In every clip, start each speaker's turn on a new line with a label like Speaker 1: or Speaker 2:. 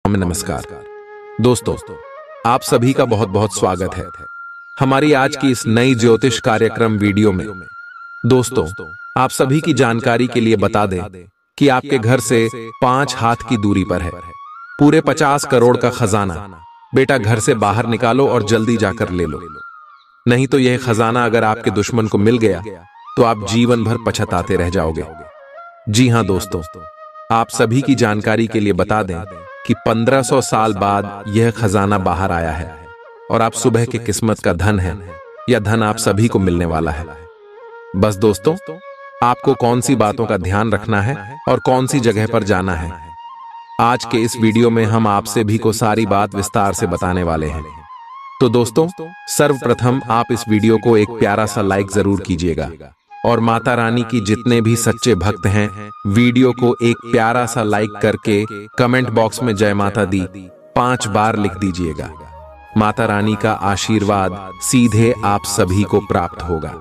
Speaker 1: नमस्कार दोस्तों, आप सभी का बहुत बहुत स्वागत है हमारी आज की इस नई ज्योतिष कार्यक्रम वीडियो में। दोस्तों, आप सभी की जानकारी के लिए बता दें कि आपके घर से 5 हाथ की दूरी पर है पूरे 50 करोड़ का खजाना। बेटा, घर से बाहर निकालो और जल्दी जाकर ले लो, नहीं तो यह खजाना अगर आपके दुश्मन को मिल गया तो आप जीवन भर पछताते रह जाओगे। जी हां दोस्तों, आप सभी की जानकारी के लिए बता दें कि 1500 साल बाद यह खजाना बाहर आया है और आप सुबह की किस्मत का धन है। यह धन आप सभी को मिलने वाला है। बस दोस्तों, आपको कौन सी बातों का ध्यान रखना है और कौन सी जगह पर जाना है, आज के इस वीडियो में हम आपसे भी को सारी बात विस्तार से बताने वाले हैं। तो दोस्तों, सर्वप्रथम आप इस वीडियो को एक प्यारा सा लाइक जरूर कीजिएगा और माता रानी की जितने भी सच्चे भक्त हैं, वीडियो को एक प्यारा सा लाइक करके कमेंट बॉक्स में जय माता दी 5 बार लिख दीजिएगा। माता रानी का आशीर्वाद सीधे आप सभी को प्राप्त होगा।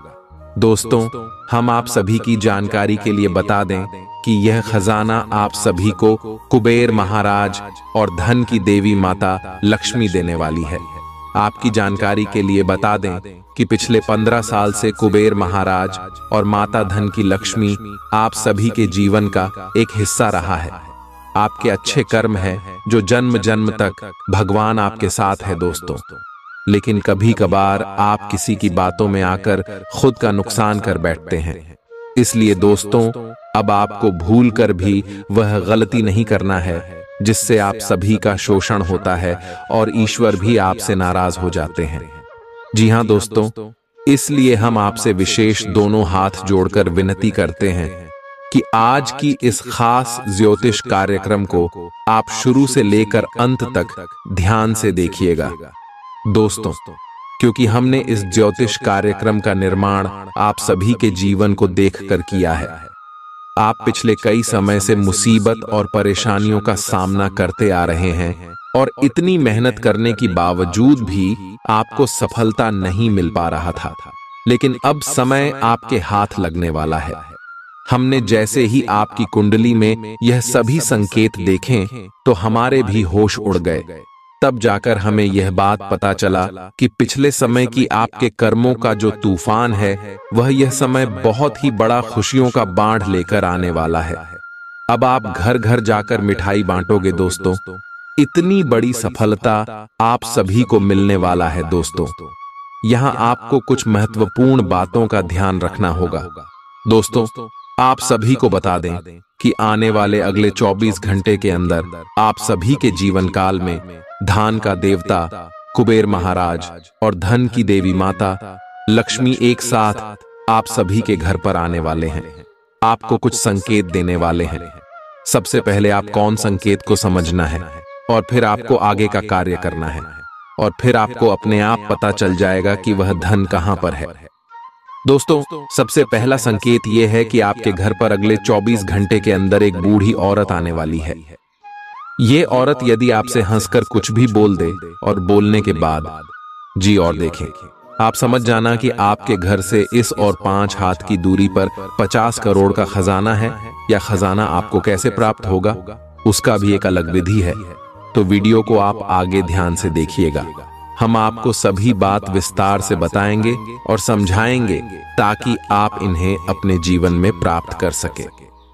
Speaker 1: दोस्तों, हम आप सभी की जानकारी के लिए बता दें कि यह खजाना आप सभी को कुबेर महाराज और धन की देवी माता लक्ष्मी देने वाली है। आपकी जानकारी के लिए बता दें कि पिछले 15 साल से कुबेर महाराज और माता धन की लक्ष्मी आप सभी के जीवन का एक हिस्सा रहा है। आपके अच्छे कर्म है जो जन्म जन्म तक भगवान आपके साथ है दोस्तों। लेकिन कभी कभार आप किसी की बातों में आकर खुद का नुकसान कर बैठते हैं। इसलिए दोस्तों, अब आपको भूल कर भी वह गलती नहीं करना है जिससे आप सभी का शोषण होता है और ईश्वर भी आपसे नाराज हो जाते हैं। जी हां दोस्तों, इसलिए हम आपसे विशेष दोनों हाथ जोड़कर विनती करते हैं कि आज की इस खास ज्योतिष कार्यक्रम को आप शुरू से लेकर अंत तक ध्यान से देखिएगा दोस्तों, क्योंकि हमने इस ज्योतिष कार्यक्रम का निर्माण आप सभी के जीवन को देखकर किया है। आप पिछले कई समय से मुसीबत और परेशानियों का सामना करते आ रहे हैं और इतनी मेहनत करने की बावजूद भी आपको सफलता नहीं मिल पा रहा था। लेकिन अब समय आपके हाथ लगने वाला है। हमने जैसे ही आपकी कुंडली में यह सभी संकेत देखे तो हमारे भी होश उड़ गए। तब जाकर हमें यह बात पता चला कि पिछले समय की आपके कर्मों का जो तूफान है, वह यह समय बहुत ही बड़ा खुशियों का बाढ़ लेकर आने वाला है। अब आप घर घर जाकर मिठाई बांटोगे दोस्तों। इतनी बड़ी सफलता आप सभी को मिलने वाला है दोस्तों। यहाँ आपको कुछ महत्वपूर्ण बातों का ध्यान रखना होगा दोस्तों। आप सभी को बता दें कि आने वाले अगले 24 घंटे के अंदर आप सभी के जीवन काल में धान का देवता कुबेर महाराज और धन की देवी माता लक्ष्मी एक साथ आप सभी के घर पर आने वाले हैं। आपको कुछ संकेत देने वाले हैं। सबसे पहले आप कौन संकेत को समझना है और फिर आपको आगे का कार्य करना है और फिर आपको अपने आप पता चल जाएगा कि वह धन कहां पर है। दोस्तों, सबसे पहला संकेत यह है कि आपके घर पर अगले 24 घंटे के अंदर एक बूढ़ी औरत आने वाली है। ये औरत यदि आपसे हंसकर कुछ भी बोल दे और बोलने के बाद जी और देखें, आप समझ जाना कि आपके घर से इस और 5 हाथ की दूरी पर 50 करोड़ का खजाना है। या खजाना आपको कैसे प्राप्त होगा, उसका भी एक अलग विधि है। तो वीडियो को आप आगे ध्यान से देखिएगा। हम आपको सभी बात विस्तार से बताएंगे और समझाएंगे ताकि आप इन्हें अपने जीवन में प्राप्त कर सके।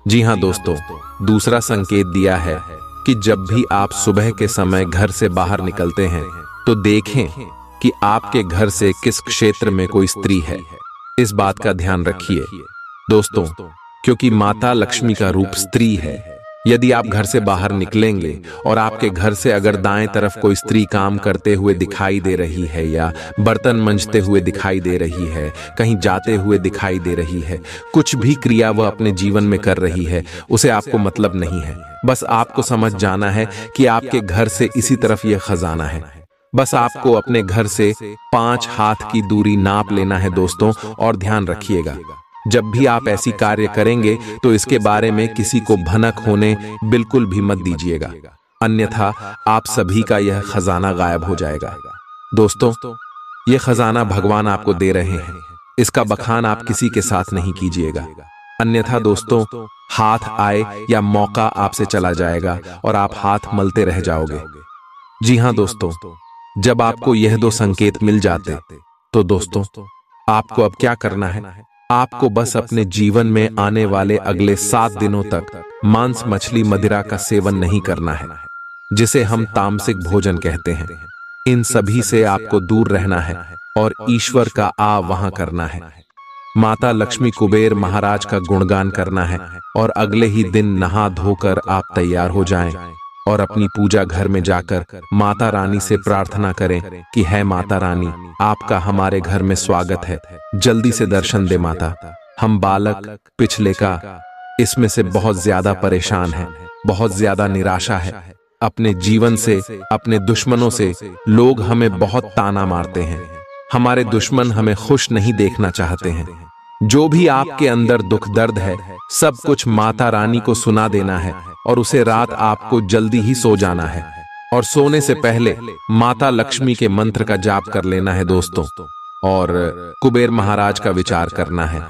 Speaker 1: जी हां दोस्तों, दूसरा संकेत दिया है कि जब भी आप सुबह के समय घर से बाहर निकलते हैं तो देखें कि आपके घर से किस क्षेत्र में कोई स्त्री है। इस बात का ध्यान रखिए दोस्तों, क्योंकि माता लक्ष्मी का रूप स्त्री है। यदि आप घर से बाहर निकलेंगे और आपके घर से अगर दाएं तरफ कोई स्त्री काम करते हुए दिखाई दे रही है या बर्तन मंजते हुए दिखाई दे रही है, कहीं जाते हुए दिखाई दे रही है, कुछ भी क्रिया वह अपने जीवन में कर रही है, उसे आपको मतलब नहीं है। बस आपको समझ जाना है कि आपके घर से इसी तरफ यह खजाना है। बस आपको अपने घर से 5 हाथ की दूरी नाप लेना है दोस्तों। और ध्यान रखिएगा, जब भी आप ऐसी कार्य करेंगे तो इसके बारे में किसी को भनक होने बिल्कुल भी मत दीजिएगा, अन्यथा आप सभी का यह खजाना गायब हो जाएगा। दोस्तों, यह खजाना भगवान आपको दे रहे हैं। इसका बखान आप किसी के साथ नहीं कीजिएगा। अन्यथा दोस्तों, हाथ आए या मौका आपसे चला जाएगा और आप हाथ मलते रह जाओगे। जी हाँ दोस्तों, जब आपको यह दो संकेत मिल जाते तो दोस्तों, आपको अब क्या करना है? आपको बस अपने जीवन में आने वाले अगले 7 दिनों तक मांस, मछली, मदिरा का सेवन नहीं करना है, जिसे हम तामसिक भोजन कहते हैं। इन सभी से आपको दूर रहना है और ईश्वर का वहां करना है। माता लक्ष्मी, कुबेर महाराज का गुणगान करना है और अगले ही दिन नहा धोकर आप तैयार हो जाएं और अपनी पूजा घर में जाकर माता रानी से प्रार्थना करें कि है माता रानी, आपका हमारे घर में स्वागत है, जल्दी से दर्शन दे माता। हम बालक पिछले का इसमें से बहुत ज्यादा परेशान हैं, बहुत ज्यादा निराशा है अपने जीवन से, अपने दुश्मनों से। लोग हमें बहुत ताना मारते हैं, हमारे दुश्मन हमें खुश नहीं देखना चाहते हैं। जो भी आपके अंदर दुख दर्द है, सब कुछ माता रानी को सुना देना है और उसे रात आपको जल्दी ही सो जाना है और सोने से पहले माता लक्ष्मी के मंत्र का जाप कर लेना है दोस्तों, और कुबेर महाराज का विचार करना है।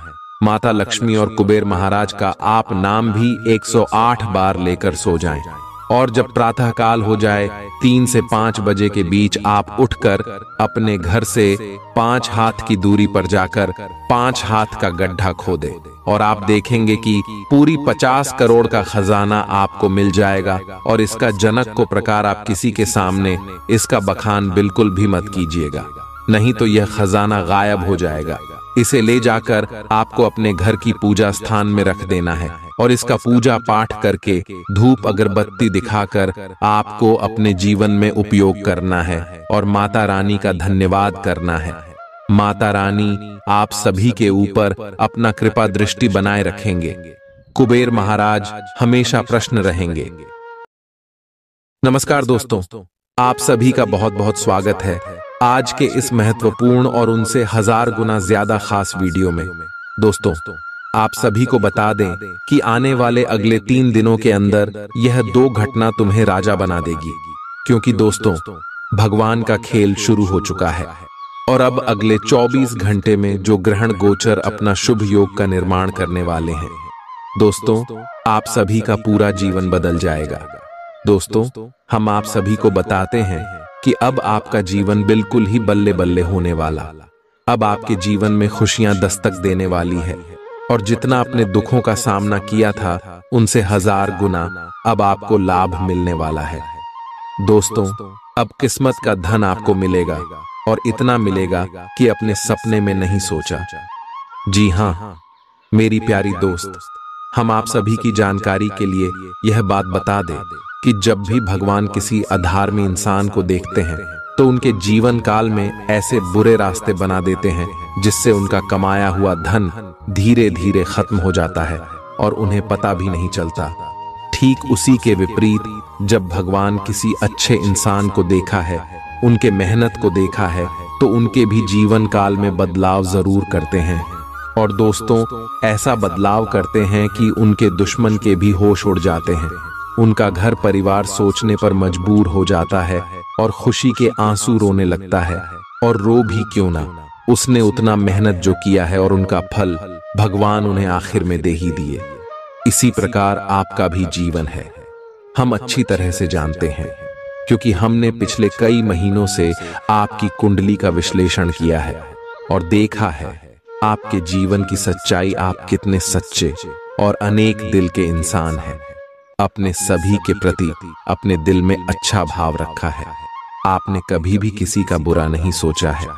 Speaker 1: माता लक्ष्मी और कुबेर महाराज का आप नाम भी 108 बार लेकर सो जाएं और जब प्रातः काल हो जाए 3 से 5 बजे के बीच आप उठकर अपने घर से 5 हाथ की दूरी पर जाकर 5 हाथ का गड्ढा खोदे और आप देखेंगे कि पूरी 50 करोड़ का खजाना आपको मिल जाएगा। और इसका जनक को प्रकार आप किसी के सामने इसका बखान बिल्कुल भी मत कीजिएगा, नहीं तो यह खजाना गायब हो जाएगा। इसे ले जाकर आपको अपने घर की पूजा स्थान में रख देना है और इसका पूजा पाठ करके धूप अगरबत्ती दिखाकर आपको अपने जीवन में उपयोग करना है और माता रानी का धन्यवाद करना है। माता रानी आप सभी के ऊपर अपना कृपा दृष्टि बनाए रखेंगे। कुबेर महाराज हमेशा प्रसन्न रहेंगे। नमस्कार दोस्तों, आप सभी का बहुत बहुत स्वागत है आज के इस महत्वपूर्ण और उनसे 1000 गुना ज्यादा खास वीडियो में। दोस्तों, आप सभी को बता दें कि आने वाले अगले 3 दिनों के अंदर यह 2 घटना तुम्हें राजा बना देगी, क्योंकि दोस्तों भगवान का खेल शुरू हो चुका है और अब अगले 24 घंटे में जो ग्रहण गोचर अपना शुभ योग का निर्माण करने वाले हैं, दोस्तों आप सभी का पूरा जीवन बदल जाएगा। दोस्तों, हम आप सभी को बताते हैं कि अब आपका जीवन बिल्कुल ही बल्ले बल्ले होने वाला। अब आपके जीवन में खुशियां दस्तक देने वाली है और जितना अपने दुखों का सामना किया था उनसे 1000 गुना अब आपको लाभ मिलने वाला है। दोस्तों, अब किस्मत का धन आपको मिलेगा और इतना मिलेगा कि अपने सपने में नहीं सोचा। जी हाँ मेरी प्यारी दोस्त, हम आप सभी की जानकारी के लिए यह बात बता दें कि जब भी भगवान किसी अधर्मी इंसान को देखते हैं तो उनके जीवन काल में ऐसे बुरे रास्ते बना देते हैं जिससे उनका कमाया हुआ धन धीरे धीरे खत्म हो जाता है और उन्हें पता भी नहीं चलता। ठीक उसी के विपरीत जब भगवान किसी अच्छे इंसान को देखा है, उनके मेहनत को देखा है, तो उनके भी जीवन काल में बदलाव जरूर करते हैं। और दोस्तों ऐसा बदलाव करते हैं कि उनके दुश्मन के भी होश उड़ जाते हैं, उनका घर परिवार सोचने पर मजबूर हो जाता है और खुशी के आंसू रोने लगता है। और रो भी क्यों ना, उसने उतना मेहनत जो किया है और उनका फल भगवान उन्हें आखिर में दे ही दिए। इसी प्रकार आपका भी जीवन है, हम अच्छी तरह से जानते हैं, क्योंकि हमने पिछले कई महीनों से आपकी कुंडली का विश्लेषण किया है और देखा है आपके जीवन की सच्चाई, आप कितने सच्चे और अनेक दिल के इंसान हैं। अपने सभी के प्रति अपने दिल में अच्छा भाव रखा है, आपने कभी भी किसी का बुरा नहीं सोचा है।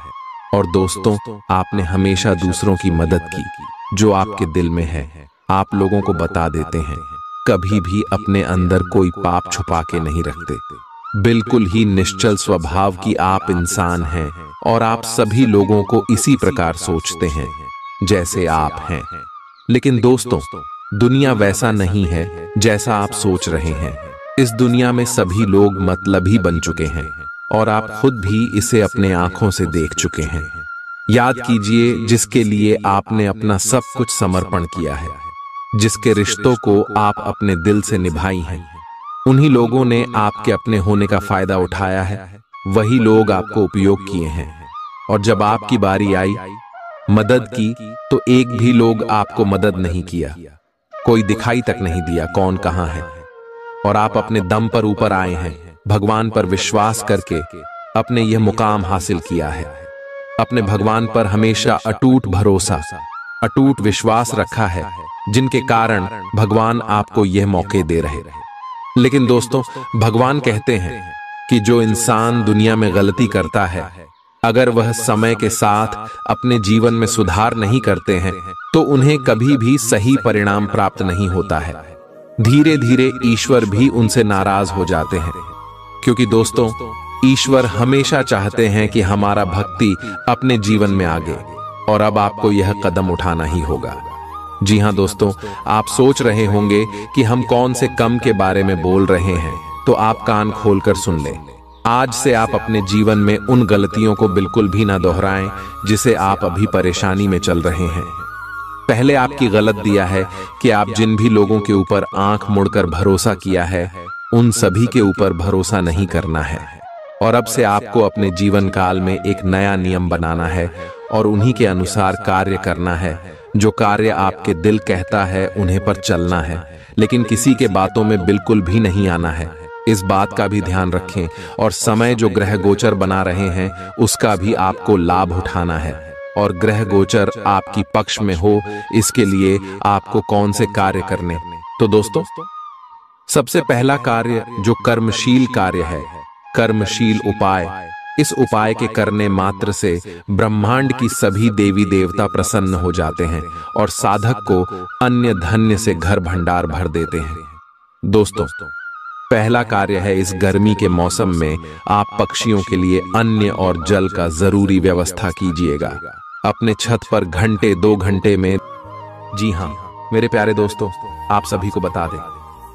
Speaker 1: और दोस्तों आपने हमेशा दूसरों की मदद की, जो आपके दिल में है आप लोगों को बता देते हैं, कभी भी अपने अंदर कोई पाप छुपा के नहीं रखते। बिल्कुल ही निश्चल स्वभाव की आप इंसान हैं और आप सभी लोगों को इसी प्रकार सोचते हैं जैसे आप हैं। लेकिन दोस्तों दुनिया वैसा नहीं है जैसा आप सोच रहे हैं। इस दुनिया में सभी लोग मतलबी बन चुके हैं और आप खुद भी इसे अपने आंखों से देख चुके हैं। याद कीजिए जिसके लिए आपने अपना सब कुछ समर्पण किया है, जिसके रिश्तों को आप अपने दिल से निभाई हैं, उन्हीं लोगों ने आपके अपने होने का फायदा उठाया है, वही लोग आपको उपयोग किए हैं। और जब आपकी बारी आई, मदद की तो एक भी लोग आपको मदद नहीं किया, कोई दिखाई तक नहीं दिया कौन कहां है। और आप अपने दम पर ऊपर आए हैं, भगवान पर विश्वास करके अपने यह मुकाम हासिल किया है। अपने भगवान पर हमेशा अटूट भरोसा, अटूट विश्वास रखा है, जिनके कारण भगवान आपको यह मौके दे रहे। लेकिन दोस्तों, भगवान कहते हैं कि जो इंसान दुनिया में गलती करता है, अगर वह समय के साथ अपने जीवन में सुधार नहीं करते हैं तो उन्हें कभी भी सही परिणाम प्राप्त नहीं होता है। धीरे धीरे ईश्वर भी उनसे नाराज हो जाते हैं, क्योंकि दोस्तों, ईश्वर हमेशा चाहते हैं कि हमारा भक्ति अपने जीवन में आगे, और अब आपको यह कदम उठाना ही होगा। जी हां दोस्तों, आप सोच रहे होंगे कि हम कौन से कम के बारे में बोल रहे हैं, तो आप कान खोलकर सुन लें। आज से आप अपने जीवन में उन गलतियों को बिल्कुल भी ना दोहराएं जिसे आप अभी परेशानी में चल रहे हैं। पहले आपकी गलत दिया है कि आप जिन भी लोगों के ऊपर आंख मुड़कर भरोसा किया है, उन सभी के ऊपर भरोसा नहीं करना है। और अब से आपको अपने जीवन काल में एक नया नियम बनाना है और उन्हीं के अनुसार कार्य करना है। जो कार्य आपके दिल कहता है उन्हें पर चलना है, लेकिन किसी के बातों में बिल्कुल भी नहीं आना है। इस बात का भी ध्यान रखें, और समय जो ग्रह गोचर बना रहे हैं उसका भी आपको लाभ उठाना है। और ग्रह गोचर आपकी पक्ष में हो, इसके लिए आपको कौन से कार्य करने। तो दोस्तों, सबसे पहला कार्य जो कर्मशील कार्य है, कर्मशील उपाय। इस उपाय के करने मात्र से ब्रह्मांड की सभी देवी देवता प्रसन्न हो जाते हैं और साधक को अन्य धन्य से घर भंडार भर देते हैं। दोस्तों, पहला कार्य है, इस गर्मी के मौसम में आप पक्षियों के लिए अन्न और जल का जरूरी व्यवस्था कीजिएगा। अपने छत पर घंटे 2 घंटे में। जी हां मेरे प्यारे दोस्तों, आप सभी को बता दें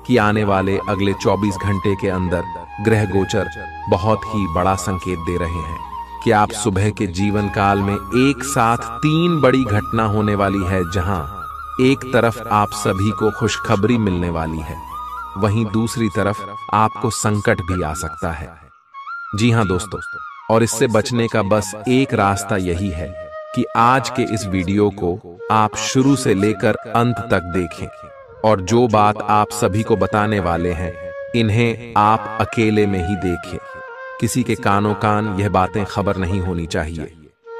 Speaker 1: कि आने वाले अगले 24 घंटे के अंदर ग्रह गोचर बहुत ही बड़ा संकेत दे रहे हैं कि आप सुबह के जीवन काल में एक साथ 3 बड़ी घटना होने वाली है। जहां एक तरफ आप सभी को खुशखबरी मिलने वाली है, वहीं दूसरी तरफ आपको संकट भी आ सकता है। जी हां दोस्तों, और इससे बचने का बस एक रास्ता यही है कि आज के इस वीडियो को आप शुरू से लेकर अंत तक देखें, और जो बात आप सभी को बताने वाले हैं इन्हें आप अकेले में ही देखें। किसी के कानों कान यह बातें खबर नहीं होनी चाहिए,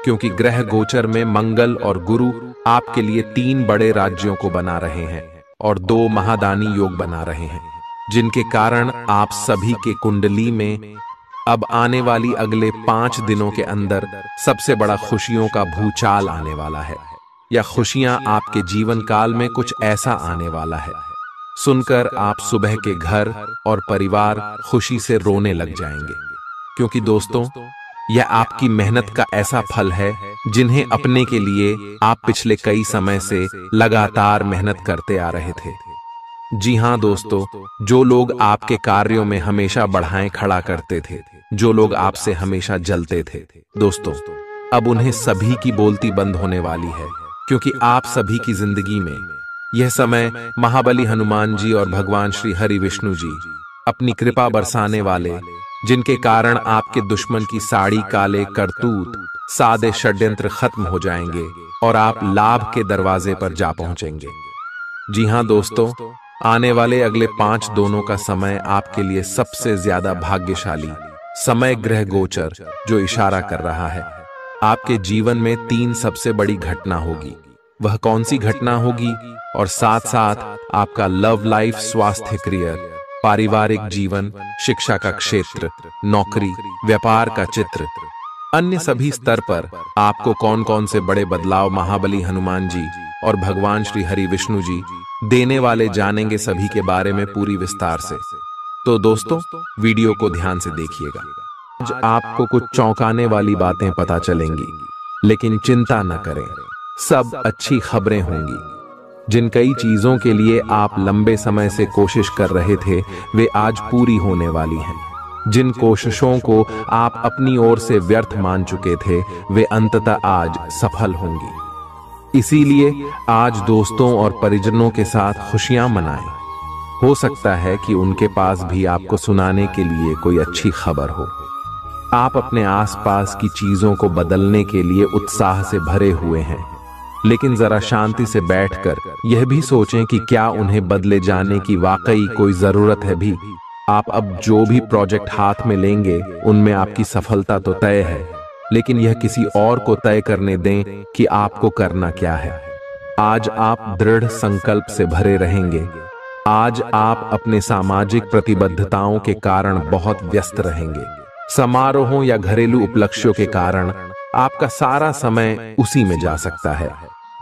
Speaker 1: क्योंकि ग्रह गोचर में मंगल और गुरु आपके लिए 3 बड़े राज्यों को बना रहे हैं और 2 महादानी योग बना रहे हैं, जिनके कारण आप सभी के कुंडली में अब आने वाली अगले 5 दिनों के अंदर सबसे बड़ा खुशियों का भूचाल आने वाला है, या खुशियां आपके जीवन काल में कुछ ऐसा आने वाला है सुनकर आप सुबह के घर और परिवार खुशी से रोने लग जाएंगे। क्योंकि दोस्तों, यह आपकी मेहनत का ऐसा फल है जिन्हें अपने के लिए आप पिछले कई समय से लगातार मेहनत करते आ रहे थे। जी हां दोस्तों, जो लोग आपके कार्यों में हमेशा बढ़ाएं खड़ा करते थे, जो लोग आपसे हमेशा जलते थे, दोस्तों अब उन्हें सभी की बोलती बंद होने वाली है, क्योंकि आप सभी की जिंदगी में यह समय महाबली हनुमान जी और भगवान श्री हरि विष्णु जी अपनी कृपा बरसाने वाले, जिनके कारण आपके दुश्मन की साड़ी काले करतूत सादे षड्यंत्र खत्म हो जाएंगे और आप लाभ के दरवाजे पर जा पहुंचेंगे। जी हां दोस्तों, आने वाले अगले 5 दिनों का समय आपके लिए सबसे ज्यादा भाग्यशाली समय ग्रह गोचर जो इशारा कर रहा है। आपके जीवन में 3 सबसे बड़ी घटना होगी। वह कौन सी घटना होगी, और साथ साथ आपका लव लाइफ, स्वास्थ्य, करियर, पारिवारिक जीवन, शिक्षा का क्षेत्र, नौकरी, व्यापार का चित्र, अन्य सभी स्तर पर आपको कौन कौन से बड़े बदलाव महाबली हनुमान जी और भगवान श्री हरि विष्णु जी देने वाले जानेंगे, सभी के बारे में पूरी विस्तार से। तो दोस्तों, वीडियो को ध्यान से देखिएगा। आज आपको कुछ चौंकाने वाली बातें पता चलेंगी, लेकिन चिंता न करें, सब अच्छी खबरें होंगी। जिन कई चीजों के लिए आप लंबे समय से कोशिश कर रहे थे, वे आज पूरी होने वाली हैं। जिन कोशिशों को आप अपनी ओर से व्यर्थ मान चुके थे, वे अंततः आज सफल होंगी। इसीलिए आज दोस्तों और परिजनों के साथ खुशियां मनाएं। हो सकता है कि उनके पास भी आपको सुनाने के लिए कोई अच्छी खबर हो। आप अपने आसपास की चीजों को बदलने के लिए उत्साह से भरे हुए हैं, लेकिन जरा शांति से बैठकर यह भी सोचें कि क्या उन्हें बदले जाने की वाकई कोई जरूरत है भी। आप अब जो भी प्रोजेक्ट हाथ में लेंगे उनमें आपकी सफलता तो तय है, लेकिन यह किसी और को तय करने दें कि आपको करना क्या है। आज आप दृढ़ संकल्प से भरे रहेंगे। आज आप अपने सामाजिक प्रतिबद्धताओं के कारण बहुत व्यस्त रहेंगे। समारोहों या घरेलू उपलक्ष्यों के कारण आपका सारा समय उसी में जा सकता है,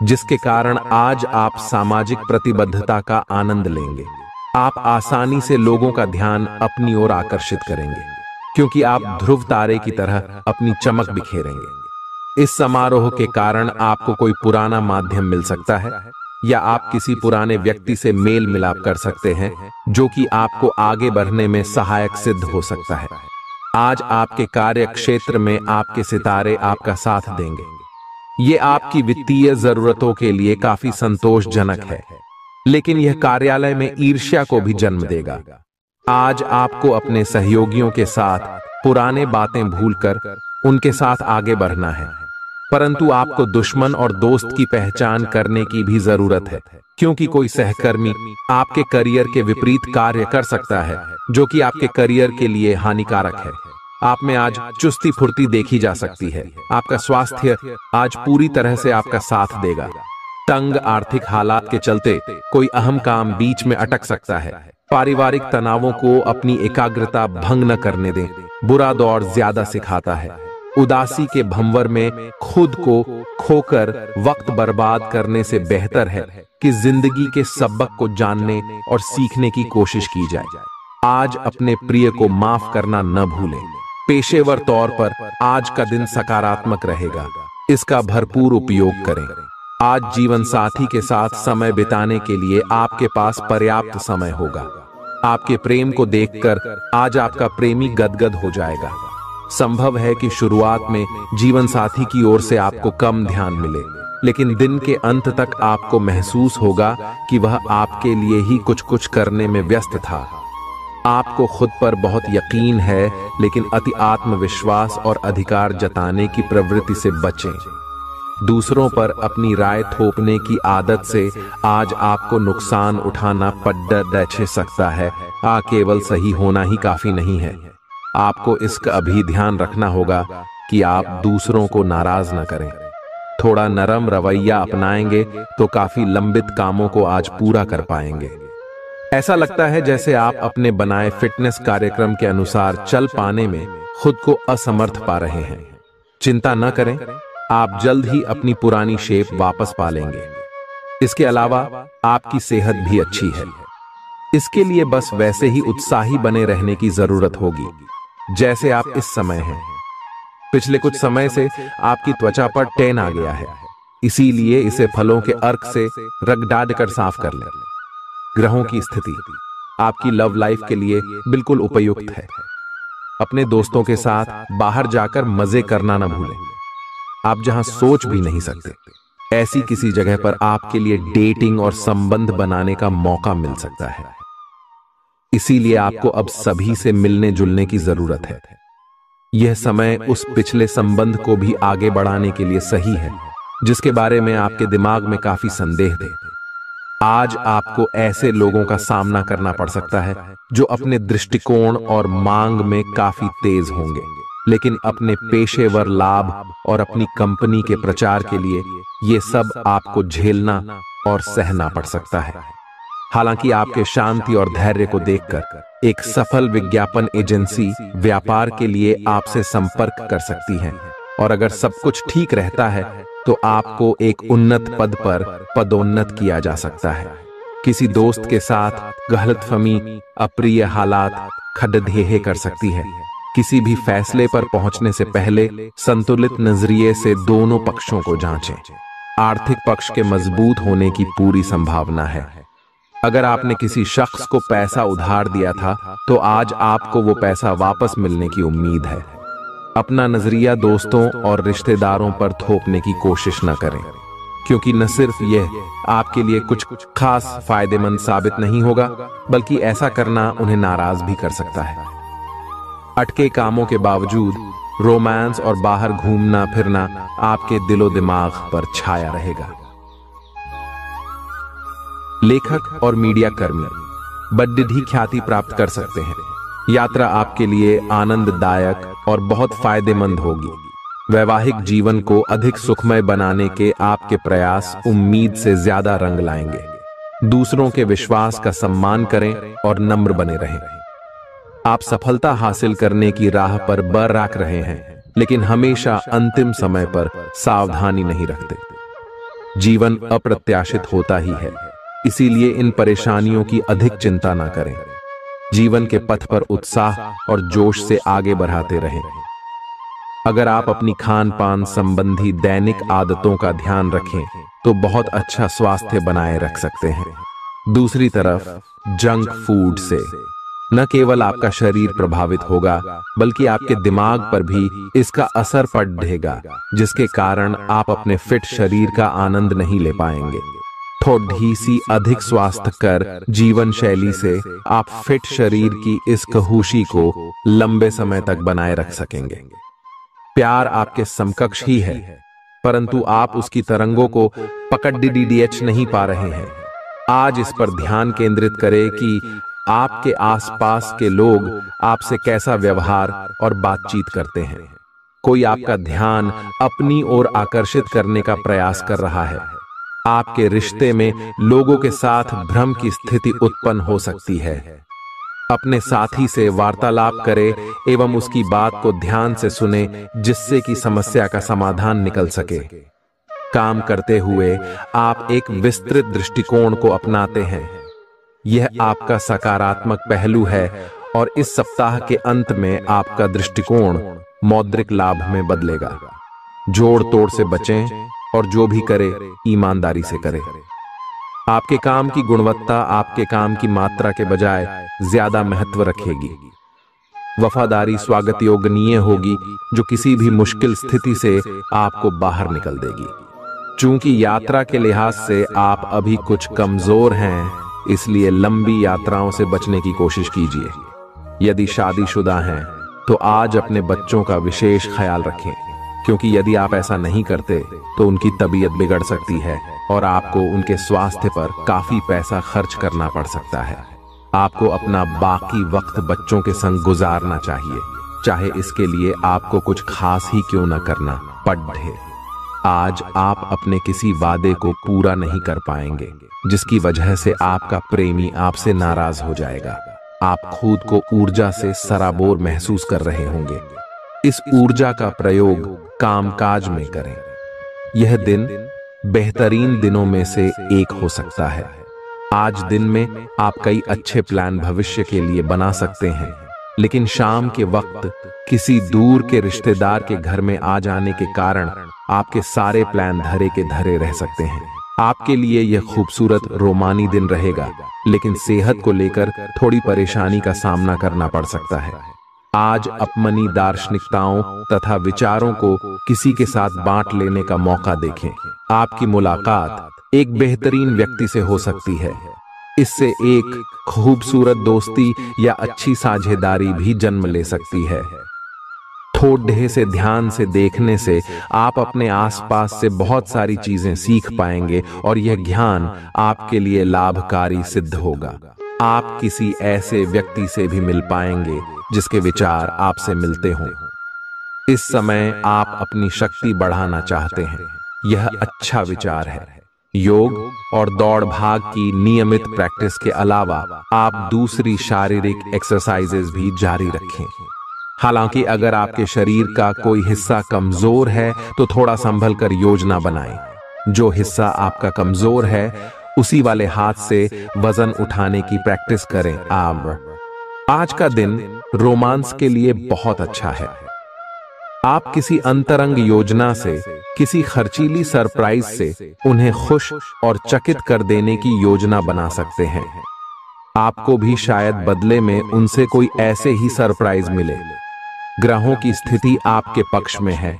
Speaker 1: जिसके कारण आज आप सामाजिक प्रतिबद्धता का आनंद लेंगे। आप आसानी से लोगों का ध्यान अपनी ओर आकर्षित करेंगे, क्योंकि आप ध्रुव तारे की तरह अपनी चमक बिखेरेंगे। इस समारोह के कारण आपको कोई पुराना माध्यम मिल सकता है, या आप किसी पुराने व्यक्ति से मेल मिलाप कर सकते हैं, जो कि आपको आगे बढ़ने में सहायक सिद्ध हो सकता है। आज आपके कार्य क्षेत्र में आपके सितारे आपका साथ देंगे। ये आपकी वित्तीय जरूरतों के लिए काफी संतोषजनक है, लेकिन यह कार्यालय में ईर्ष्या को भी जन्म देगा। आज आपको अपने सहयोगियों के साथ पुराने बातें भूलकर उनके साथ आगे बढ़ना है, परंतु आपको दुश्मन और दोस्त की पहचान करने की भी जरूरत है, क्योंकि कोई सहकर्मी आपके करियर के विपरीत कार्य कर सकता है, जो कि आपके करियर के लिए हानिकारक है। आप में आज चुस्ती फुर्ती देखी जा सकती है। आपका स्वास्थ्य आज पूरी तरह से आपका साथ देगा। तंग आर्थिक हालात के चलते कोई अहम काम बीच में अटक सकता है। पारिवारिक तनावों को अपनी एकाग्रता भंग न करने दें। बुरा दौर ज्यादा सिखाता है। उदासी के भंवर में खुद को खोकर वक्त बर्बाद करने से बेहतर है कि जिंदगी के सबक को जानने और सीखने की कोशिश की जाए। आज अपने प्रिय को माफ करना न भूलें। पेशेवर तौर पर आज का दिन सकारात्मक रहेगा, इसका भरपूर उपयोग करें। आज जीवन साथी के साथ समय बिताने के लिए आपके पास पर्याप्त समय होगा। आपके प्रेम को देखकर आज आपका प्रेमी गदगद हो जाएगा। संभव है कि शुरुआत में जीवन साथी की ओर से आपको कम ध्यान मिले, लेकिन दिन के अंत तक आपको महसूस होगा कि वह आपके लिए ही कुछ करने में व्यस्त था। आपको खुद पर बहुत यकीन है, लेकिन अति आत्मविश्वास और अधिकार जताने की प्रवृत्ति से बचें। दूसरों पर अपनी राय थोपने की आदत से आज आपको नुकसान उठाना पड़ सकता है। केवल सही होना ही काफी नहीं है। आपको इसका अभी ध्यान रखना होगा कि आप दूसरों को नाराज न करें। थोड़ा नरम रवैया अपनाएंगे तो काफी लंबित कामों को आज पूरा कर पाएंगे। ऐसा लगता है जैसे आप अपने बनाए फिटनेस कार्यक्रम के अनुसार चल पाने में खुद को असमर्थ पा रहे हैं। चिंता न करें, आप जल्द ही अपनी पुरानी शेप वापस पा लेंगे। इसके अलावा आपकी सेहत भी अच्छी है। इसके लिए बस वैसे ही उत्साही बने रहने की जरूरत होगी जैसे आप इस समय हैं। पिछले कुछ समय से आपकी त्वचा पर टैन आ गया है, इसीलिए इसे फलों के अर्क से रगड़ कर साफ कर लें। ग्रहों की स्थिति आपकी लव लाइफ के लिए बिल्कुल उपयुक्त है। अपने दोस्तों के साथ बाहर जाकर मजे करना न भूलें। आप जहां सोच भी नहीं सकते, ऐसी किसी जगह पर आपके लिए डेटिंग और संबंध बनाने का मौका मिल सकता है। इसीलिए आपको अब सभी से मिलने जुलने की जरूरत है। यह समय उस पिछले संबंध को भी आगे बढ़ाने के लिए सही है, जिसके बारे में आपके दिमाग में काफी संदेह थे। आज आपको ऐसे लोगों का सामना करना पड़ सकता है जो अपने दृष्टिकोण और मांग में काफी तेज होंगे, लेकिन अपने पेशेवर लाभ और अपनी कंपनी के प्रचार के लिए ये सब आपको झेलना और सहना पड़ सकता है। हालांकि आपके शांति और धैर्य को देखकर एक सफल विज्ञापन एजेंसी व्यापार के लिए आपसे संपर्क कर सकती है, और अगर सब कुछ ठीक रहता है तो आपको एक उन्नत पद पर पदोन्नत किया जा सकता है। किसी दोस्त के साथ गलतफहमी अप्रिय हालात खड़ेढे कर सकती है। किसी भी फैसले पर पहुंचने से पहले संतुलित नजरिए से दोनों पक्षों को जांचें। आर्थिक पक्ष के मजबूत होने की पूरी संभावना है। अगर आपने किसी शख्स को पैसा उधार दिया था तो आज आपको वो पैसा वापस मिलने की उम्मीद है। अपना नजरिया दोस्तों और रिश्तेदारों पर थोपने की कोशिश न करें, क्योंकि न सिर्फ यह आपके लिए कुछ खास फायदेमंद साबित नहीं होगा, बल्कि ऐसा करना उन्हें नाराज भी कर सकता है। अटके कामों के बावजूद रोमांस और बाहर घूमना फिरना आपके दिलो दिमाग पर छाया रहेगा। लेखक और मीडिया कर्मी बड्ढी ख्याति प्राप्त कर सकते हैं। यात्रा आपके लिए आनंददायक और बहुत फायदेमंद होगी। वैवाहिक जीवन को अधिक सुखमय बनाने के आपके प्रयास उम्मीद से ज्यादा रंग लाएंगे। दूसरों के विश्वास का सम्मान करें और नम्र बने रहें। आप सफलता हासिल करने की राह पर बरराक रहे हैं, लेकिन हमेशा अंतिम समय पर सावधानी नहीं रखते। जीवन अप्रत्याशित होता ही है, इसीलिए इन परेशानियों की अधिक चिंता ना करें। जीवन के पथ पर उत्साह और जोश से आगे बढ़ाते रहें। अगर आप अपनी खान पान संबंधी दैनिक आदतों का ध्यान रखें तो बहुत अच्छा स्वास्थ्य बनाए रख सकते हैं। दूसरी तरफ जंक फूड से न केवल आपका शरीर प्रभावित होगा, बल्कि आपके दिमाग पर भी इसका असर पड़ेगा, जिसके कारण आप अपने फिट शरीर का आनंद नहीं ले पाएंगे। थोड़ी सी अधिक स्वास्थ्यकर जीवन शैली से आप फिट शरीर की इस खुशी को लंबे समय तक बनाए रख सकेंगे। प्यार आपके समकक्ष ही है, परंतु आप उसकी तरंगों को पकड़ नहीं पा रहे हैं। आज इस पर ध्यान केंद्रित करें कि आपके आसपास के लोग आपसे कैसा व्यवहार और बातचीत करते हैं। कोई आपका ध्यान अपनी ओर आकर्षित करने का प्रयास कर रहा है। आपके रिश्ते में लोगों के साथ भ्रम की स्थिति उत्पन्न हो सकती है। अपने साथी से वार्तालाप करें एवं उसकी बात को ध्यान से सुने, जिससे कि समस्या का समाधान निकल सके। काम करते हुए आप एक विस्तृत दृष्टिकोण को अपनाते हैं। यह आपका सकारात्मक पहलू है और इस सप्ताह के अंत में आपका दृष्टिकोण मौद्रिक लाभ में बदलेगा। जोड़ तोड़ से बचें और जो भी करे ईमानदारी से करें। आपके काम की गुणवत्ता आपके काम की मात्रा के बजाय ज्यादा महत्व रखेगी। वफादारी स्वागत योग्य होगी, जो किसी भी मुश्किल स्थिति से आपको बाहर निकल देगी। चूंकि यात्रा के लिहाज से आप अभी कुछ कमजोर हैं, इसलिए लंबी यात्राओं से बचने की कोशिश कीजिए। यदि शादीशुदा हैं तो आज अपने बच्चों का विशेष ख्याल रखें, क्योंकि यदि आप ऐसा नहीं करते तो उनकी तबीयत बिगड़ सकती है और आपको उनके स्वास्थ्य पर काफी पैसा खर्च करना पड़ सकता है। आपको अपना बाकी वक्त बच्चों के संग गुजारना चाहिए, चाहे इसके लिए आपको कुछ खास ही क्यों न करना पड़े। आज आप अपने किसी वादे को पूरा नहीं कर पाएंगे, जिसकी वजह से आपका प्रेमी आपसे नाराज हो जाएगा। आप खुद को ऊर्जा से सराबोर महसूस कर रहे होंगे। इस ऊर्जा का प्रयोग कामकाज में करें। यह दिन बेहतरीन दिनों में से एक हो सकता है। आज दिन में आप कई अच्छे प्लान भविष्य के लिए बना सकते हैं, लेकिन शाम के वक्त किसी दूर के रिश्तेदार के घर में आ जाने के कारण आपके सारे प्लान धरे के धरे रह सकते हैं। आपके लिए यह खूबसूरत रोमानी दिन रहेगा, लेकिन सेहत को लेकर थोड़ी परेशानी का सामना करना पड़ सकता है। आज अपनी दार्शनिकताओं तथा विचारों को किसी के साथ बांट लेने का मौका देखें। आपकी मुलाकात एक बेहतरीन व्यक्ति से हो सकती है। इससे एक खूबसूरत दोस्ती या अच्छी साझेदारी भी जन्म ले सकती है। थोड़े से ध्यान से देखने से आप अपने आसपास से बहुत सारी चीजें सीख पाएंगे और यह ज्ञान आपके लिए लाभकारी सिद्ध होगा। आप किसी ऐसे व्यक्ति से भी मिल पाएंगे जिसके विचार आपसे मिलते हों। इस समय आप अपनी शक्ति बढ़ाना चाहते हैं, यह अच्छा विचार है। योग और दौड़ भाग की नियमित प्रैक्टिस के अलावा आप दूसरी शारीरिक एक्सरसाइजेज भी जारी रखें। हालांकि अगर आपके शरीर का कोई हिस्सा कमजोर है तो थोड़ा संभल कर योजना बनाएं। जो हिस्सा आपका कमजोर है उसी वाले हाथ से वजन उठाने की प्रैक्टिस करें। आज का दिन रोमांस के लिए बहुत अच्छा है। आप किसी अंतरंग योजना से, किसी खर्चीली सरप्राइज से उन्हें खुश और चकित कर देने की योजना बना सकते हैं। आपको भी शायद बदले में उनसे कोई ऐसे ही सरप्राइज मिले। ग्रहों की स्थिति आपके पक्ष में है।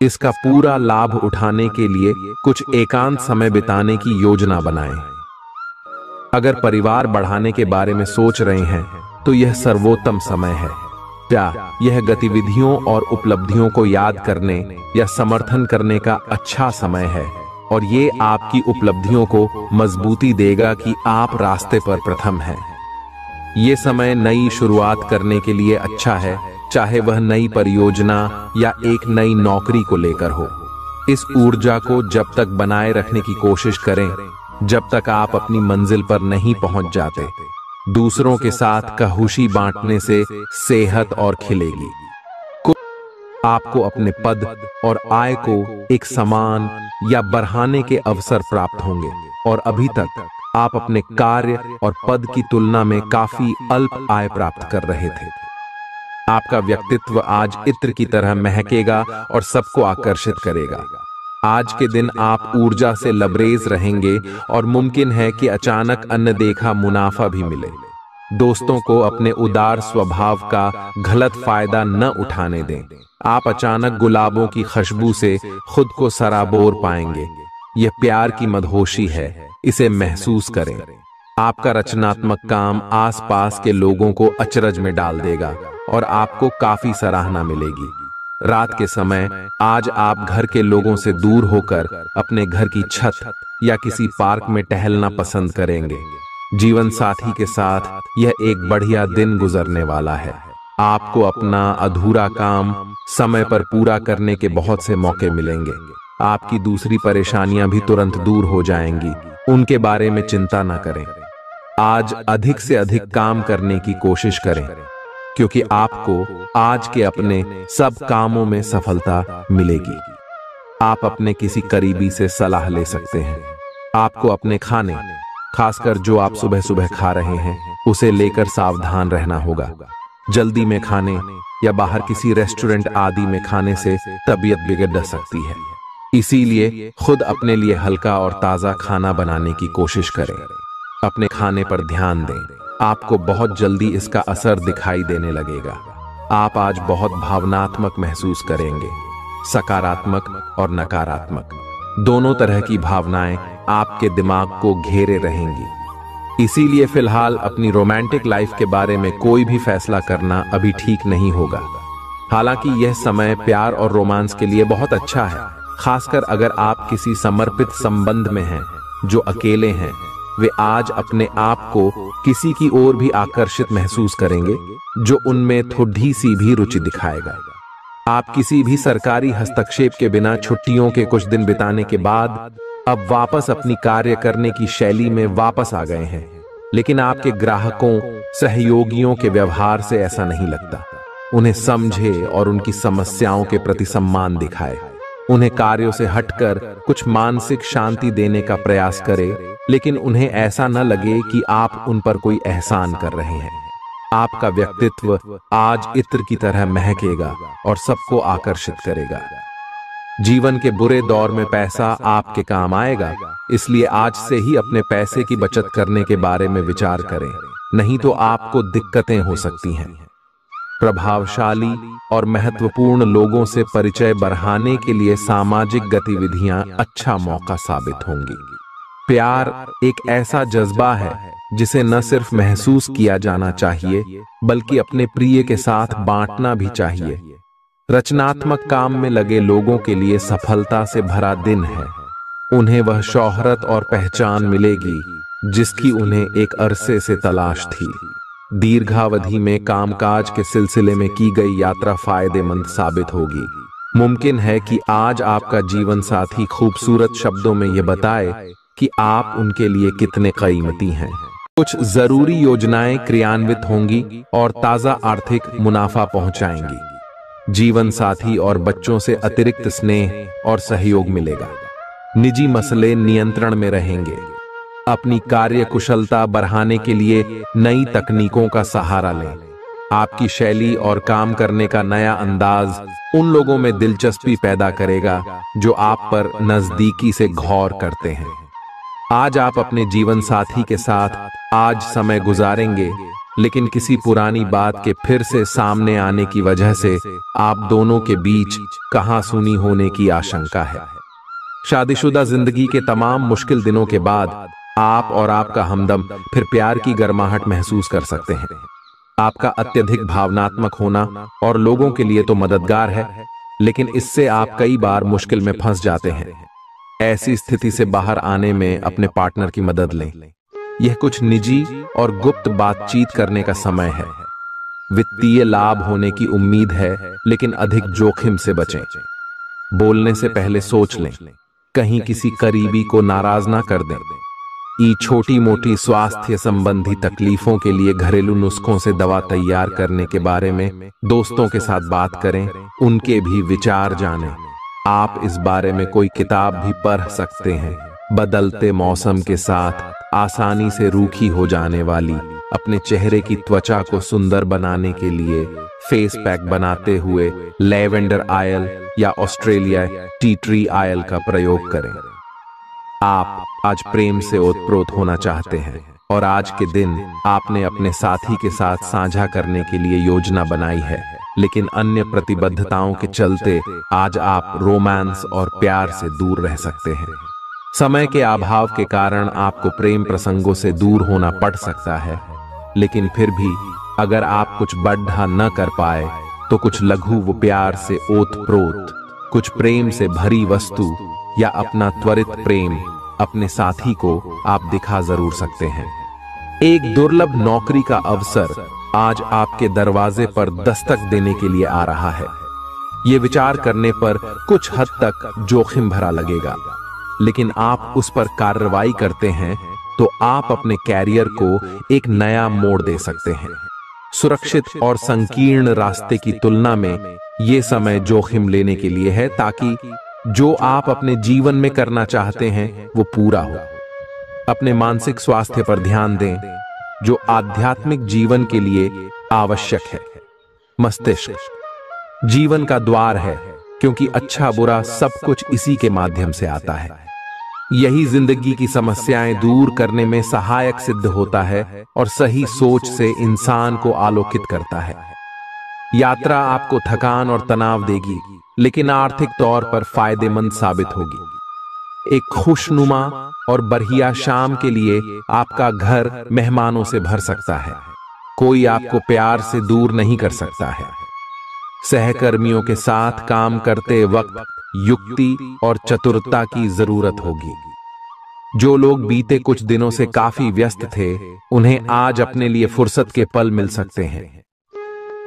Speaker 1: इसका पूरा लाभ उठाने के लिए कुछ एकांत समय बिताने की योजना बनाएं। अगर परिवार बढ़ाने के बारे में सोच रहे हैं तो यह सर्वोत्तम समय है। क्या यह गतिविधियों और उपलब्धियों को याद करने या समर्थन करने का अच्छा समय है और ये आपकी उपलब्धियों को मजबूती देगा कि आप रास्ते पर प्रथम हैं। ये समय नई शुरुआत करने के लिए अच्छा है, चाहे वह नई परियोजना या एक नई नौकरी को लेकर हो। इस ऊर्जा को जब तक बनाए रखने की कोशिश करें जब तक आप अपनी मंजिल पर नहीं पहुंच जाते। दूसरों के साथ खुशी बांटने से सेहत और खिलेगी। आपको अपने पद और आय को एक समान या बढ़ाने के अवसर प्राप्त होंगे और अभी तक आप अपने कार्य और पद की तुलना में काफी अल्प आय प्राप्त कर रहे थे। आपका व्यक्तित्व आज इत्र की तरह महकेगा और सबको आकर्षित करेगा। आज के दिन आप ऊर्जा से लबरेज रहेंगे और मुमकिन है कि अचानक अनदेखा मुनाफा भी मिले। दोस्तों को अपने उदार स्वभाव का गलत फायदा न उठाने दें। आप अचानक गुलाबों की खुशबू से खुद को सराबोर पाएंगे। यह प्यार की मदहोशी है, इसे महसूस करें। आपका रचनात्मक काम आसपास के लोगों को अचरज में डाल देगा और आपको काफी सराहना मिलेगी। रात के समय आज आप घर के लोगों से दूर होकर अपने घर की छत या किसी पार्क में टहलना पसंद करेंगे। जीवन साथी के साथ यह एक बढ़िया दिन गुजरने वाला है। आपको अपना अधूरा काम समय पर पूरा करने के बहुत से मौके मिलेंगे। आपकी दूसरी परेशानियां भी तुरंत दूर हो जाएंगी, उनके बारे में चिंता न करें। आज अधिक से अधिक काम करने की कोशिश करें क्योंकि आपको आज के अपने सब कामों में सफलता मिलेगी। आप अपने किसी करीबी से सलाह ले सकते हैं। आपको अपने खाने, खासकर जो आप सुबह सुबह खा रहे हैं, उसे लेकर सावधान रहना होगा। जल्दी में खाने या बाहर किसी रेस्टोरेंट आदि में खाने से तबीयत बिगड़ सकती है। इसीलिए खुद अपने लिए हल्का और ताजा खाना बनाने की कोशिश करें। अपने खाने पर ध्यान दें, आपको बहुत जल्दी इसका असर दिखाई देने लगेगा। आप आज बहुत भावनात्मक महसूस करेंगे। सकारात्मक और नकारात्मक दोनों तरह की भावनाएं आपके दिमाग को घेरे रहेंगी। इसीलिए फिलहाल अपनी रोमांटिक लाइफ के बारे में कोई भी फैसला करना अभी ठीक नहीं होगा। हालांकि यह समय प्यार और रोमांस के लिए बहुत अच्छा है, खासकर अगर आप किसी समर्पित संबंध में हैं। जो अकेले हैं वे आज अपने आप को किसी की ओर भी आकर्षित महसूस करेंगे जो उनमें थोड़ी सी भी रुचि दिखाएगा। आप किसी भी सरकारी हस्तक्षेप के बिना छुट्टियों के कुछ दिन बिताने के बाद अब वापस अपनी कार्य करने की शैली में वापस आ गए हैं। लेकिन आपके ग्राहकों, सहयोगियों के व्यवहार से ऐसा नहीं लगता। उन्हें समझे और उनकी समस्याओं के प्रति सम्मान दिखाए। उन्हें कार्यों से हटकर कुछ मानसिक शांति देने का प्रयास करें, लेकिन उन्हें ऐसा न लगे कि आप उन पर कोई एहसान कर रहे हैं। आपका व्यक्तित्व आज इत्र की तरह महकेगा और सबको आकर्षित करेगा। जीवन के बुरे दौर में पैसा आपके काम आएगा, इसलिए आज से ही अपने पैसे की बचत करने के बारे में विचार करें, नहीं तो आपको दिक्कतें हो सकती हैं। प्रभावशाली और महत्वपूर्ण लोगों से परिचय बढ़ाने के लिए सामाजिक गतिविधियां अच्छा मौका साबित होंगी। प्यार एक ऐसा जज्बा है जिसे न सिर्फ महसूस किया जाना चाहिए बल्कि अपने प्रिय के साथ बांटना भी चाहिए। रचनात्मक काम में लगे लोगों के लिए सफलता से भरा दिन है। उन्हें वह शोहरत और पहचान मिलेगी जिसकी उन्हें एक अरसे से तलाश थी। दीर्घावधि में कामकाज के सिलसिले में की गई यात्रा फायदेमंद साबित होगी। मुमकिन है कि आज आपका जीवन साथी खूबसूरत शब्दों में यह बताए कि आप उनके लिए कितने कीमती हैं। कुछ जरूरी योजनाएं क्रियान्वित होंगी और ताजा आर्थिक मुनाफा पहुंचाएंगी। जीवन साथी और बच्चों से अतिरिक्त स्नेह और सहयोग मिलेगा। निजी मसले नियंत्रण में रहेंगे। अपनी कार्य कुशलता बढ़ाने के लिए नई तकनीकों का सहारा लें। आपकी शैली और काम करने का नया अंदाज उन लोगों में दिलचस्पी पैदा करेगा जो आप पर नजदीकी से गौर करते हैं। आज आप अपने जीवन साथी के साथ आज समय गुजारेंगे, लेकिन किसी पुरानी बात के फिर से सामने आने की वजह से आप दोनों के बीच कहासुनी होने की आशंका है। शादीशुदा जिंदगी के तमाम मुश्किल दिनों के बाद आप और आपका हमदम फिर प्यार की गर्माहट महसूस कर सकते हैं। आपका अत्यधिक भावनात्मक होना और लोगों के लिए तो मददगार है, लेकिन इससे आप कई बार मुश्किल में फंस जाते हैं। ऐसी स्थिति से बाहर आने में अपने पार्टनर की मदद लें। यह कुछ निजी और गुप्त बातचीत करने का समय है। वित्तीय लाभ होने की उम्मीद है, लेकिन अधिक जोखिम से बचें। बोलने से पहले सोच लें, कहीं किसी करीबी को नाराज ना कर दें। छोटी मोटी स्वास्थ्य संबंधी तकलीफों के लिए घरेलू नुस्खों से दवा तैयार करने के बारे में दोस्तों के साथ बात करें, उनके भी विचार जानें। आप इस बारे में कोई किताब भी पढ़ सकते हैं। बदलते मौसम के साथ आसानी से रूखी हो जाने वाली अपने चेहरे की त्वचा को सुंदर बनाने के लिए फेस पैक बनाते हुए लैवेंडर ऑयल या ऑस्ट्रेलिया टी ट्री ऑयल का प्रयोग करें। आप आज प्रेम से ओतप्रोत होना चाहते हैं और आज के दिन आपने अपने साथी के साथ साझा करने के लिए योजना बनाई है, लेकिन अन्य प्रतिबद्धताओं के चलते आज आप रोमांस और प्यार से दूर रह सकते हैं। समय के अभाव के कारण आपको प्रेम प्रसंगों से दूर होना पड़ सकता है, लेकिन फिर भी अगर आप कुछ बढ़ा न कर पाए तो कुछ लघु व प्यार से ओतप्रोत, कुछ प्रेम से भरी वस्तु या अपना त्वरित प्रेम अपने साथी को आप दिखा जरूर सकते हैं। एक दुर्लभ नौकरी का अवसर आज आपके दरवाजे पर दस्तक देने के लिए आ रहा है। ये विचार करने पर कुछ हद तक जोखिम भरा लगेगा, लेकिन आप उस पर कार्रवाई करते हैं तो आप अपने कैरियर को एक नया मोड़ दे सकते हैं। सुरक्षित और संकीर्ण रास्ते की तुलना में ये समय जोखिम लेने के लिए है, ताकि जो आप अपने जीवन में करना चाहते हैं वो पूरा हो। अपने मानसिक स्वास्थ्य पर ध्यान दें, जो आध्यात्मिक जीवन के लिए आवश्यक है। मस्तिष्क जीवन का द्वार है, क्योंकि अच्छा बुरा सब कुछ इसी के माध्यम से आता है। यही जिंदगी की समस्याएं दूर करने में सहायक सिद्ध होता है और सही सोच से इंसान को आलोकित करता है। यात्रा आपको थकान और तनाव देगी, लेकिन आर्थिक तौर पर फायदेमंद साबित होगी। एक खुशनुमा और बढ़िया शाम के लिए आपका घर मेहमानों से भर सकता है। कोई आपको प्यार से दूर नहीं कर सकता है। सहकर्मियों के साथ काम करते वक्त युक्ति और चतुरता की जरूरत होगी। जो लोग बीते कुछ दिनों से काफी व्यस्त थे, उन्हें आज अपने लिए फुर्सत के पल मिल सकते हैं।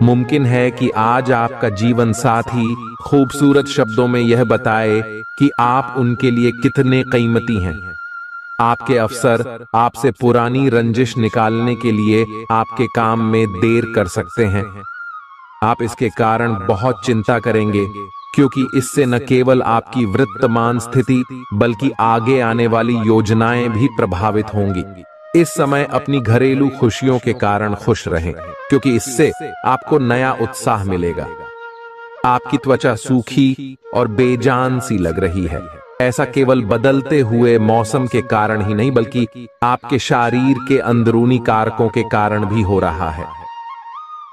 Speaker 1: मुमकिन है कि आज आपका जीवन साथी खूबसूरत शब्दों में यह बताए कि आप उनके लिए कितने कीमती हैं। आपके अफसर आपसे पुरानी रंजिश निकालने के लिए आपके काम में देर कर सकते हैं। आप इसके कारण बहुत चिंता करेंगे, क्योंकि इससे न केवल आपकी वर्तमान स्थिति बल्कि आगे आने वाली योजनाएं भी प्रभावित होंगी। इस समय अपनी घरेलू खुशियों के कारण खुश रहें, क्योंकि इससे आपको नया उत्साह मिलेगा। आपकी त्वचा सूखी और बेजान सी लग रही है। ऐसा केवल बदलते हुए मौसम के कारण ही नहीं, बल्कि आपके शरीर के अंदरूनी कारकों के कारण भी हो रहा है।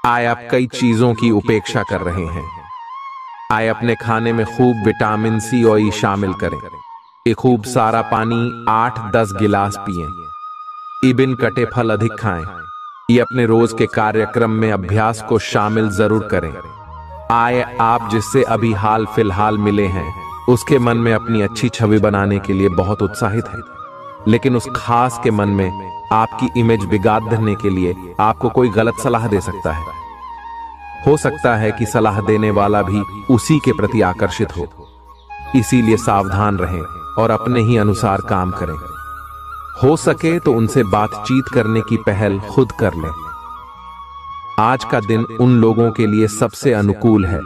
Speaker 1: आए आप कई चीजों की उपेक्षा कर रहे हैं। आए अपने खाने में खूब विटामिन सी और ई शामिल करें। एक खूब सारा पानी 8-10 गिलास पिएं। इबिन कटे फल अधिक खाएं। ये अपने रोज के कार्यक्रम में अभ्यास को शामिल जरूर करें। आए आप जिससे अभी हाल फिलहाल मिले हैं, उसके मन में अपनी अच्छी छवि बनाने के लिए बहुत उत्साहित है, लेकिन उस खास के मन में आपकी इमेज बिगाड़ने के लिए आपको कोई गलत सलाह दे सकता है। हो सकता है कि सलाह देने वाला भी उसी के प्रति आकर्षित हो। इसीलिए सावधान रहें और अपने ही अनुसार काम करें। हो सके तो उनसे बातचीत करने की पहल खुद कर लें। आज का दिन उन लोगों के लिए सबसे अनुकूल है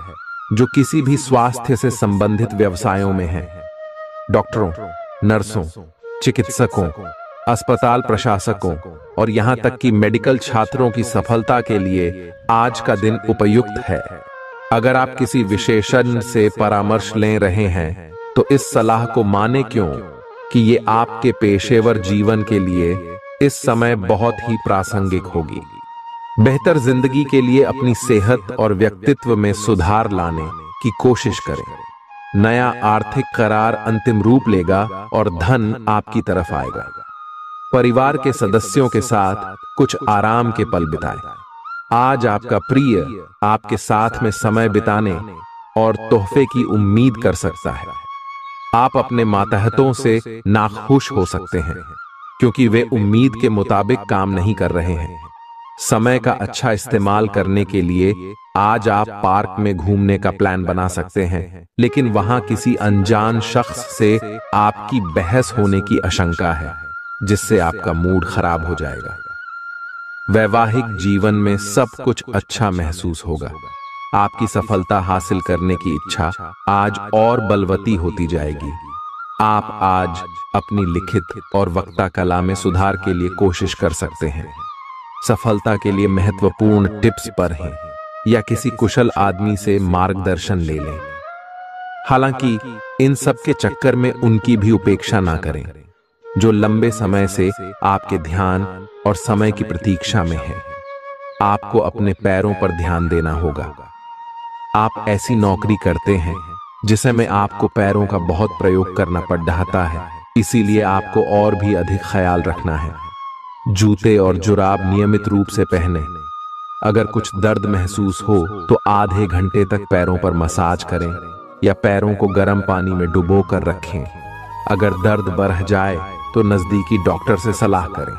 Speaker 1: जो किसी भी स्वास्थ्य से संबंधित व्यवसायों में हैं। डॉक्टरों, नर्सों, चिकित्सकों, अस्पताल प्रशासकों और यहां तक कि मेडिकल छात्रों की सफलता के लिए आज का दिन उपयुक्त है। अगर आप किसी विशेषज्ञ से परामर्श ले रहे हैं तो इस सलाह को माने क्यों कि ये आपके पेशेवर जीवन के लिए इस समय बहुत ही प्रासंगिक होगी। बेहतर जिंदगी के लिए अपनी सेहत और व्यक्तित्व में सुधार लाने की कोशिश करें। नया आर्थिक करार अंतिम रूप लेगा और धन आपकी तरफ आएगा। परिवार के सदस्यों के साथ कुछ आराम के पल बिताएं। आज आपका प्रिय आपके साथ में समय बिताने और तोहफे की उम्मीद कर सकता है। आप अपने मातहतों से नाखुश हो सकते हैं क्योंकि वे उम्मीद के मुताबिक काम नहीं कर रहे हैं। समय का अच्छा इस्तेमाल करने के लिए आज आप पार्क में घूमने का प्लान बना सकते हैं, लेकिन वहां किसी अनजान शख्स से आपकी बहस होने की आशंका है, जिससे आपका मूड खराब हो जाएगा। वैवाहिक जीवन में सब कुछ अच्छा महसूस होगा। आपकी सफलता हासिल करने की इच्छा आज और बलवती होती जाएगी। आप आज अपनी लिखित और वक्ता कला में सुधार के लिए कोशिश कर सकते हैं। सफलता के लिए महत्वपूर्ण टिप्स पर हैं या किसी कुशल आदमी से मार्गदर्शन ले लें। हालांकि इन सब के चक्कर में उनकी भी उपेक्षा ना करें जो लंबे समय से आपके ध्यान और समय की प्रतीक्षा में है। आपको अपने पैरों पर ध्यान देना होगा। आप ऐसी नौकरी करते हैं जिसे में आपको पैरों का बहुत प्रयोग करना पड़ रहा है, इसीलिए आपको और भी अधिक ख्याल रखना है। जूते और जुराब नियमित रूप से पहने। अगर कुछ दर्द महसूस हो तो आधे घंटे तक पैरों पर मसाज करें या पैरों को गर्म पानी में डुबो कर रखें। अगर दर्द बढ़ जाए तो नजदीकी डॉक्टर से सलाह करें।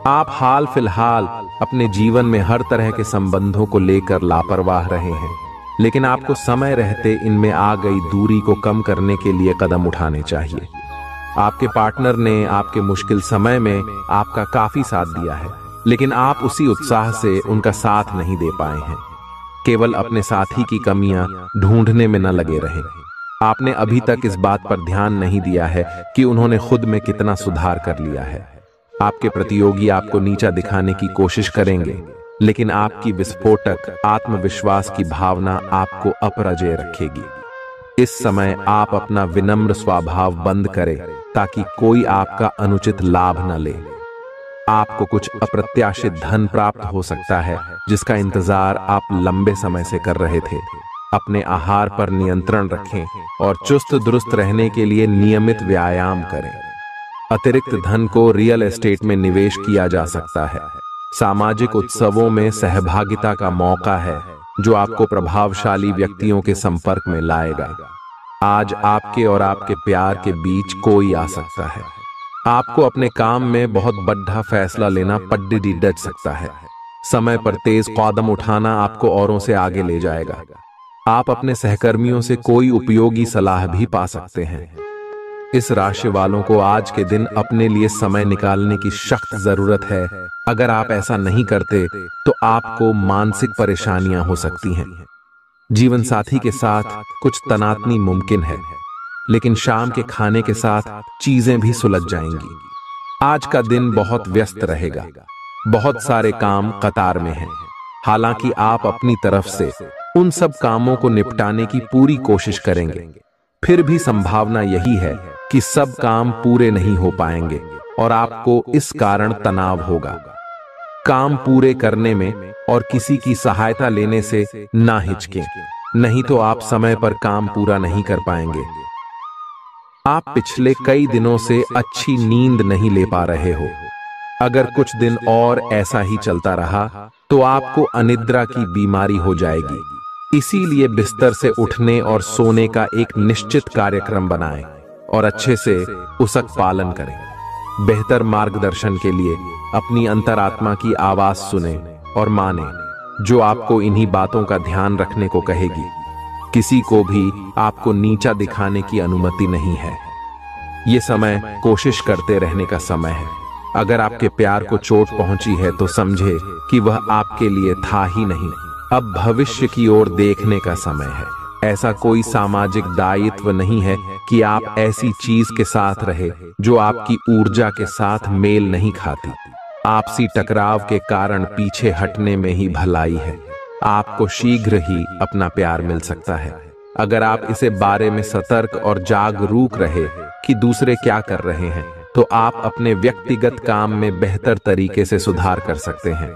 Speaker 1: आप हाल फिलहाल अपने जीवन में हर तरह के संबंधों को लेकर लापरवाह रहे हैं, लेकिन आपको समय रहते इनमें आ गई दूरी को कम करने के लिए कदम उठाने चाहिए। आपके पार्टनर ने आपके मुश्किल समय में आपका काफी साथ दिया है, लेकिन आप उसी उत्साह से उनका साथ नहीं दे पाए हैं। केवल अपने साथी की कमियां ढूंढने में न लगे रहें। आपने अभी तक इस बात पर ध्यान नहीं दिया है कि उन्होंने खुद में कितना सुधार कर लिया है। आपके प्रतियोगी आपको नीचा दिखाने की कोशिश करेंगे, लेकिन आपकी विस्फोटक आत्मविश्वास की भावना आपको अपराजय रखेगी। इस समय आप अपना विनम्र स्वभाव बंद करें ताकि कोई आपका अनुचित लाभ न ले। आपको कुछ अप्रत्याशित धन प्राप्त हो सकता है जिसका इंतजार आप लंबे समय से कर रहे थे। अपने आहार पर नियंत्रण रखें और चुस्त दुरुस्त रहने के लिए नियमित व्यायाम करें। अतिरिक्त धन को रियल एस्टेट में निवेश किया जा सकता है। सामाजिक उत्सवों में सहभागिता का मौका है जो आपको प्रभावशाली व्यक्तियों के संपर्क में लाएगा। आज आपके और आपके प्यार के बीच कोई आ सकता है। आपको अपने काम में बहुत बड़ा फैसला लेना पड्डी डच सकता है। समय पर तेज कदम उठाना आपको औरों से आगे ले जाएगा। आप अपने सहकर्मियों से कोई उपयोगी सलाह भी पा सकते हैं। इस राशि वालों को आज के दिन अपने लिए समय निकालने की सख्त जरूरत है। अगर आप ऐसा नहीं करते तो आपको मानसिक परेशानियां हो सकती हैं। जीवन साथी के साथ कुछ तनातनी मुमकिन है, लेकिन शाम के खाने के साथ चीजें भी सुलझ जाएंगी। आज का दिन बहुत व्यस्त रहेगा। बहुत सारे काम कतार में हैं। हालांकि आप अपनी तरफ से उन सब कामों को निपटाने की पूरी कोशिश करेंगे, फिर भी संभावना यही है कि सब काम पूरे नहीं हो पाएंगे और आपको इस कारण तनाव होगा। काम पूरे करने में और किसी की सहायता लेने से ना हिचकें, नहीं तो आप समय पर काम पूरा नहीं कर पाएंगे। आप पिछले कई दिनों से अच्छी नींद नहीं ले पा रहे हो। अगर कुछ दिन और ऐसा ही चलता रहा तो आपको अनिद्रा की बीमारी हो जाएगी। इसीलिए बिस्तर से उठने और सोने का एक निश्चित कार्यक्रम बनाएं और अच्छे से उसका पालन करें। बेहतर मार्गदर्शन के लिए अपनी अंतरात्मा की आवाज सुने और माने, जो आपको इन्हीं बातों का ध्यान रखने को कहेगी। किसी को भी आपको नीचा दिखाने की अनुमति नहीं है। ये समय कोशिश करते रहने का समय है। अगर आपके प्यार को चोट पहुंची है तो समझे कि वह आपके लिए था ही नहीं। अब भविष्य की ओर देखने का समय है। ऐसा कोई सामाजिक दायित्व नहीं है कि आप ऐसी चीज के साथ रहे जो आपकी ऊर्जा के साथ मेल नहीं खाती। आपसी टकराव के कारण पीछे हटने में ही भलाई है। आपको शीघ्र ही अपना प्यार मिल सकता है अगर आप इसे बारे में सतर्क और जागरूक रहे कि दूसरे क्या कर रहे हैं, तो आप अपने व्यक्तिगत काम में बेहतर तरीके से सुधार कर सकते हैं।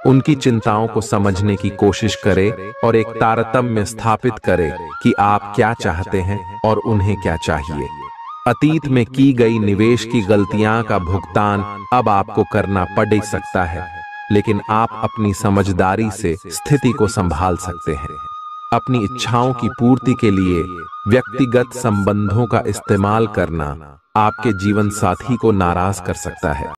Speaker 1: उनकी चिंताओं को समझने की कोशिश करें और एक तारतम्य स्थापित करें कि आप क्या चाहते हैं और उन्हें क्या चाहिए। अतीत में की गई निवेश की गलतियां का भुगतान अब आपको करना पड़ सकता है, लेकिन आप अपनी समझदारी से स्थिति को संभाल सकते हैं। अपनी इच्छाओं की पूर्ति के लिए व्यक्तिगत संबंधों का इस्तेमाल करना आपके जीवन साथी को नाराज कर सकता है।